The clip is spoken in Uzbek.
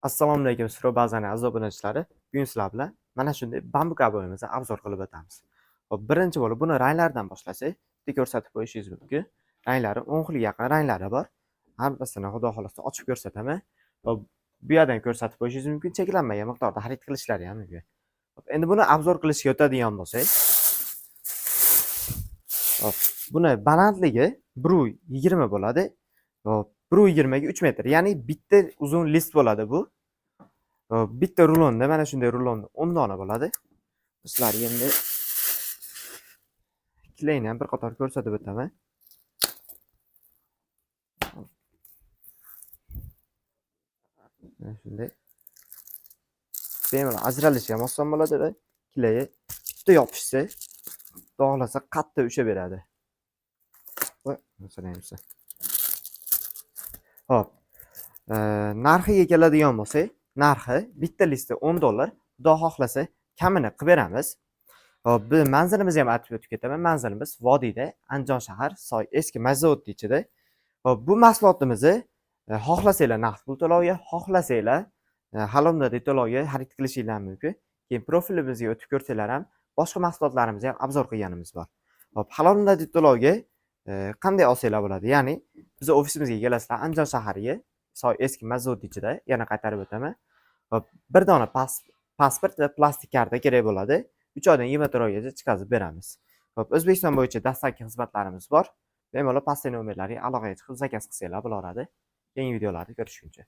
Assalomu alaykum Suro bazani aziz obunachilari. Bugun sizlar bilan mana shunday bambuk ob'oyimizni obzor qilib o'tamiz. Hop, birinchi bo'lib buni ranglaridan boshlasak, bitta ko'rsatib qo'yishingiz mumkin. Ranglari 10 xilga yaqin ranglari bor. Hammasini xudo xolasa ochib ko'rsataman. Hop, bu yerdan ko'rsatib qo'yishingiz mumkin. Cheklanmagan miqdorda xarid qilishlari ham mumkin. Hop, endi buni obzor qilishga o'tadigan bo'lsak, hop, buni balandligi 1.20 bo'ladi. Hop, 1.20 ga 3 metr. Ya'ni bitta uzun list bo'ladi bu. Bitta rulonda mana shunday rulonda 10 dona bo'ladi. Sizlarga endi ikkilayni ham bir qator ko'rsatib o'taman. Mana shunday. Bemalol ajralishi ham oson bo'ladi va ikilayi bitta yopishsa, dog'lasa qattiq ushaveradi. Hop. Narxiga keladigan bo'lsak, narxi bitta listi 10 dollar. Xudo xohlasa kamini qilib beramiz. Hop, biz manzilimizni ham aytib o'tib ketaman. Manzilimiz Vodiyda, Andijon shahar, Soy eski Mazzaot ichida. Hop, bu mahsulotimizni xohlasanglar naqd pul to'lovga, xohlasanglar halomdagi to'lovga xarid qilishingiz mumkin. Keyin profilimizga o'tib ko'rsanglar ham boshqa mahsulotlarimizni ham obzor qilganimiz bor. Hop, halomdagi to'lovga qanday olsanglar bo'ladi? Ya'ni biz ofisimizga kelasizlar Andijon shahariga, Soy eski Mazzaot ichida, yana qaytarib o'taman. Hop, bir dona pasport va plastik karta kerak bo'ladi. 3 oydan 24 oygacha chiqazib beramiz. Hop, O'zbekiston bo'yicha dastlabki xizmatlarimiz bor. Bemalol pastdagi nomerlarga aloqaga chiqib zakaz qilsanglar bo'laveradi. Keyingi videolarda ko'rishguncha.